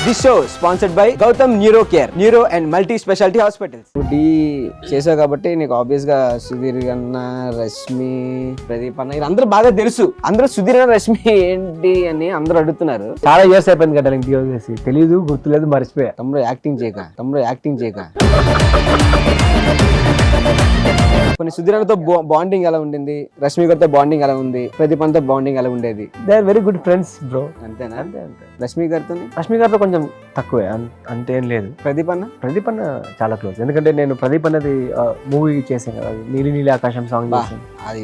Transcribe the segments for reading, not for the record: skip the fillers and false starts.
This show sponsored by Gautam Neuro Care, Neuro and Multi Specialty Hospitals. డి చేసావు కాబట్టి నీకు ఆబ్వియస్ గా సుధీర్ అన్న, రష్మి, ప్రదీప్ అన్న అందరూ బాగా తెలుసు. అందరూ సుధీర్ అన్న, రష్మి ఏంటి అని అందరూ అడుగుతున్నారు. చాలా ఇయర్స్ అయిపోయింది కదా ఇంటికి చేసి, తెలీదు, గుర్తులేదు, మర్చిపోయా. తమ్ముడు యాక్టింగ్ చేయక కొన్ని సుధీరతో బాండింగ్ ఎలా ఉండింది, రష్మి గారితో బాండింగ్ ఎలా ఉంది, ప్రదీప్ అంతా బాండింగ్ ఎలా ఉండేది? They are very good friends bro. అంతేనా? అంతే. రష్మి గారితో కొంచెం తక్కువే, అంతేం లేదు. ప్రదీప్ అన్న చాలా క్లోజ్. ఎందుకంటే నేను ప్రదీప్ అన్నది మూవీ చేశాను కదా, నీలి నీలి ఆకాశం సాంగ్ చేశాను. అది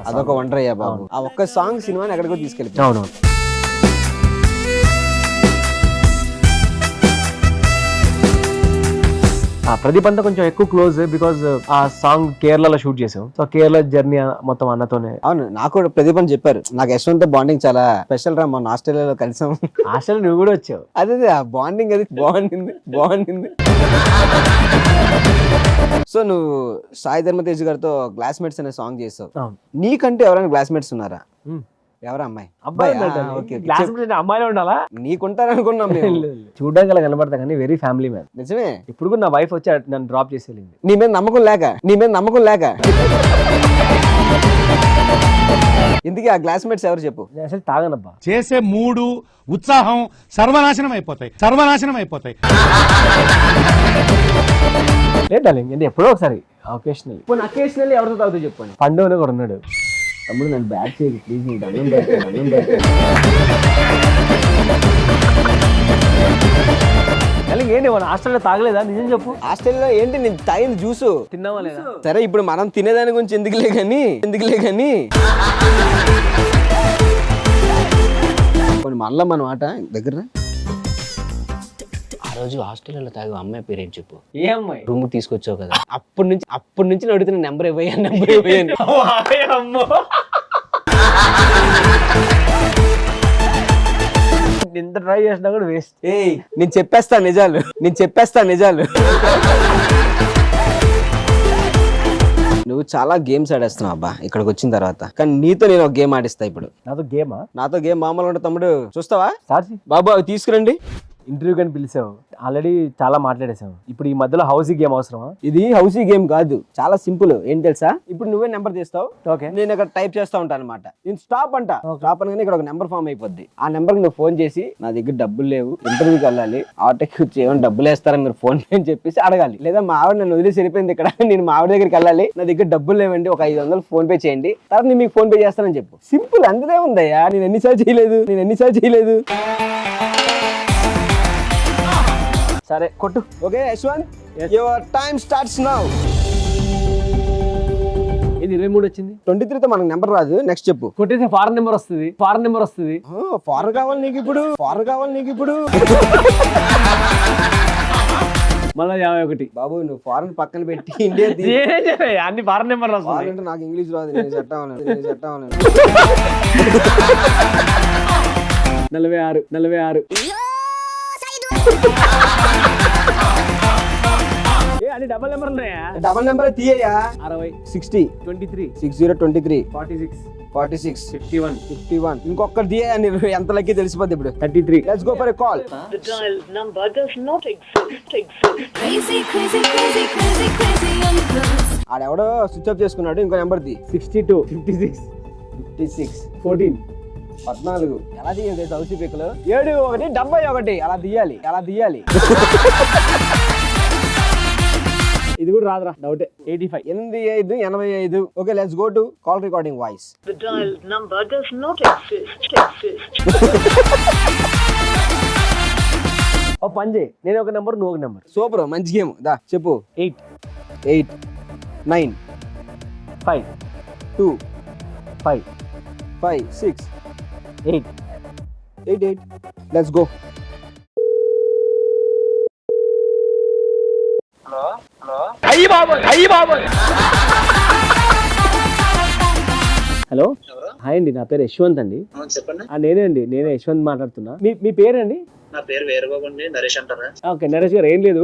అదొక వండర్ అయ్యా బాబు. ఆ ఒక్క సాంగ్ సినిమాని ఎక్కడికో తీసుకెళ్ళి. అవును. ప్రదీప్ అంతా కొంచెం ఎక్కువ క్లోజ్ బికాజ్ ఆ సాంగ్ కేరళలో షూట్ చేసాం. సో కేరళ జర్నీ మొత్తం అన్నతోనే. అవును, నాకు కూడా ప్రదీప్ అని చెప్పారు. నాకు యశ్వంత్ బాండింగ్ చాలా స్పెషల్ రా, మొన్న ఆస్ట్రేలియాలో కలిసాం. ఆస్ట్రేలియా నువ్వు కూడా వచ్చావు. అదే ఆ బాండింగ్ అది బాగుండింది. సో నువ్వు సాయి ధర్మ తేజ్ గారితో క్లాస్మేట్స్ అనే సాంగ్ చేసావు. నీకంటే ఎవరైనా క్లాస్మేట్స్ ఉన్నారా? ఎవరా అమ్మాయి? అమ్మాయిలో ఉండాలా? నీకుంటారనుకున్నాం మేము. చూడడానికి అలా కనబడతా కానీ వెరీ ఫ్యామిలీ మ్యాన్. నిజమే. ఇప్పుడు కూడా నా వైఫ్ వచ్చి నన్ను డ్రాప్ చేసి వెళ్ళింది. నీ మీద నమ్మకం లేక ఇందుకే ఆ క్లాస్మేట్స్ ఎవరు చెప్పు? అసలు తాగనబ్బా. చేసే మూడు ఉత్సాహం సర్వనాశనం అయిపోతాయి. లేదు డార్లింగ్, అంటే ఎప్పుడో ఒకసారి అకేషనల్లీ ఎవరితో తాగుతూ చెప్పండి. పండు అని కూడా ఉన్నాడు. తమ్ముడు నన్ను బ్యాక్ చేయాలి ప్లీజ్, నీకు దండం ఏంటి మన ఆస్ట్రేలియా తాగలేదా? నిజం చెప్పు. ఆస్ట్రేలియా ఏంటి నేను తాగింది జ్యూసు. తిన్నావా లేదా? సరే ఇప్పుడు మనం తినేదాని గురించి ఎందుకులే కానీ కొన్ని మళ్ళా మన మాట దగ్గర. ఆ రోజు ఆస్ట్రేలియాలో తాగే అమ్మాయి పేరు ఏంటి చెప్పు? ఏ అమ్మాయి? రూమ్ తీసుకొచ్చావు కదా, అప్పటి నుంచి అడుగుతున్న నెంబర్ ఇవ్వయ్యాను. ఎంత ట్రై చేసినా కూడా వేస్ట్. నేను చెప్పేస్తా నిజాలు. నువ్వు చాలా గేమ్స్ ఆడేస్తున్నావు అబ్బా ఇక్కడికి వచ్చిన తర్వాత. కానీ నీతో నేను ఒక గేమ్ ఆడిస్తా ఇప్పుడు. నాతో గేమ్ మామూలు ఉంటుంది తమ్ముడు, చూస్తావా? బాబు అవి తీసుకురండి. ఇంటర్వ్యూ కానీ పిలిచావు, ఆల్రెడీ చాలా మాట్లాడేసావు. ఇప్పుడు ఈ మధ్యలో హౌసీ గేమ్ అవసరమా? ఇది హౌసీ గేమ్ కాదు, చాలా సింపుల్. ఏం తెలుసా? ఇప్పుడు నువ్వే నెంబర్ తీస్తావు, ఓకే, నేను ఇక్కడ టైప్ చేస్తా ఉంటాను అనమాట. నేను స్టాప్ అనగానే ఇక్కడ ఒక నెంబర్ ఫామ్ అయిపోద్ది. ఆ నెంబర్ నువ్వు ఫోన్ చేసి నా దగ్గర డబ్బులు లేవు, ఇంటర్వ్యూకి వెళ్ళాలి, ఆటోకి వచ్చి ఏమైనా డబ్బులు వేస్తారా మీరు ఫోన్ అని చెప్పేసి అడగాలి. లేదా మా ఆవిడ నన్ను వదిలేసి వెళ్ళిపోయింది ఇక్కడ, నేను మా ఆవిడ దగ్గరికి వెళ్ళాలి, నా దగ్గర డబ్బులు లేవండి, ఒక 500 ఫోన్ పే చేయండి, తర్వాత నేను మీకు ఫోన్ పే చేస్తానని చెప్పు. సింపుల్, అందుకే ఉందయ్యా. నేను ఎన్నిసార్లు చేయలేదు. సరే కొట్టు. Okay Yashwant, your time starts now. ఇది 23 వచ్చింది. 23తో మనకు నెంబర్ రాదు. నెక్స్ట్ చెప్పు. కొట్టేసి ఫారెన్ నెంబర్ వస్తుంది. ఫారెన్ కావాలి నీకు ఇప్పుడు. మళ్ళీ 51. బాబు నువ్వు ఫారెన్ పక్కన పెట్టి ఇండియా అన్ని ఫారెన్ నెంబర్ వస్తుంది. అంటే నాకు ఇంగ్లీష్ రాదు, నేను సెట్ అవ్వను. 46. అన్ని డబల్ నెంబర్ ఉన్నాయా? డబల్ నెంబర్ తీయా. 60, 60, 23, 60, 23, 46, 51. ఇంకొకటి తీయ. ఎంత లక్కీ తెలిసిపోద్ది ఇప్పుడు. 33. Let's go for a call. The dialed number does not exist. Crazy young. ఆడెవడో స్విచ్ ఆఫ్ చేసుకున్నాడు. ఇంకో నెంబర్ ది. 62, 56, 14. 14. ఎలా తీయాలి హౌసీ పిక్కలు? 7, 1, 71. అలా తీయాలి. ఇది కూడా రాదురా, డౌటే. 85. 85. Okay, let's go to call recording voice. The dialed number does not exist. ఓ పని చేయి, నేను ఒక నెంబర్, నువ్వు ఒక నెంబర్. సూపర్, మంచి గేమ్. దా చెప్పు. 8, 9, 5, 2, 5, 6, 8. Let's go. హలో, హాయ్ అండి, నా పేరు యశ్వంత్ అండి. చెప్పండి. నేనే యశ్వంత్ మాట్లాడుతున్నా. మీ పేరండి? నా పేరు వేరుబాబు అండి, నరేష్ అంటారా? ఓకే నరేష్ గారు, ఏం లేదు,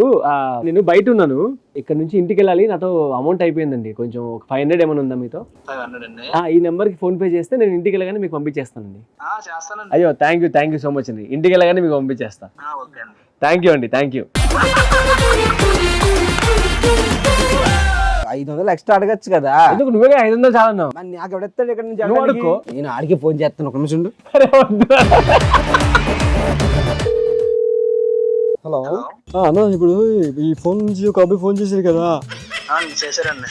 నేను బయట ఉన్నాను, ఇక్కడ నుంచి ఇంటికి వెళ్ళాలి, నాతో అమౌంట్ అయిపోయిందండి, కొంచెం 500 ఏమైనా ఉందా మీతో? 500 అండి. ఈ నెంబర్కి ఫోన్ పే చేస్తే నేను ఇంటికి వెళ్ళగానే మీకు పంపించేస్తానండి. చేస్తానండి. అయ్యో థ్యాంక్ యూ సో మచ్ అండి, ఇంటికి వెళ్ళగానే మీకు పంపించేస్తాను. ఓకే అండి. థ్యాంక్ యూ అండి, థ్యాంక్ యూ. 500 ఎక్స్ట్రా అడగచ్చు కదా. ఎందుకు నువ్వే 500 చాలా అన్నావు? మరి నాకు ఎవడెత్తాడు ఇక్కడ నుంచి? నువ్వు అడుక్కో. నేను ఆడికి ఫోన్ చేస్తాను, ఒక నిమిషం ఉండు. హలో అన్న, ఇప్పుడు ఈ ఫోన్ నుంచి ఒక అబ్బాయి ఫోన్ చేశారు కదా, చేశారండి.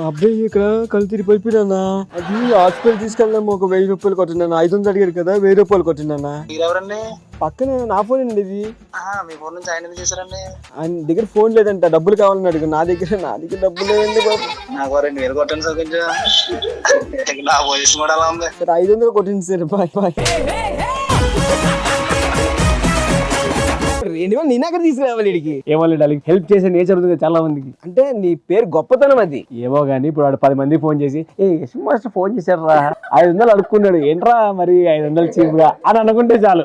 అబ్బాయి ఇక్కడ కళ్ళు తిరిగి పడిపోయినా, అది హాస్పిటల్ తీసుకెళ్ళాము, ఒక 1000 రూపాయలు కొట్టినా, 500 అడిగారు కదా, 1000 రూపాయలు కొట్టినా. మీరెవరండి? పక్కన నా ఫోన్ అండి ఇది. మీ ఫోన్ నుంచి ఆయన ఎందుకు చేశారండి? ఆయన దగ్గర ఫోన్ లేదంట, డబ్బులు కావాలని అడిగారు. నా దగ్గర డబ్బులు లేదండి బాబు. నాకు 2000 కొట్టండి సార్, కొంచెం నా పొజిషన్ కూడా అలా ఉంది. సరే 500 కొట్టింది సార్, బాయ్ బాయ్. నేను అక్కడ తీసుకురావాలి వీడికి. ఏమో డార్లింగ్, హెల్ప్ చేసే నేచర్ ఉంది చాలా మందికి. అంటే నీ పేరు గొప్పతనం అది. ఏమో కానీ ఇప్పుడు వాడు 10 మంది ఫోన్ చేసి యశ్ మాస్టర్ ఫోన్ చేశారా 500 అడుక్కున్నాడు, ఏంట్రా మరి 500 చీపుగా అని అనుకుంటే చాలు.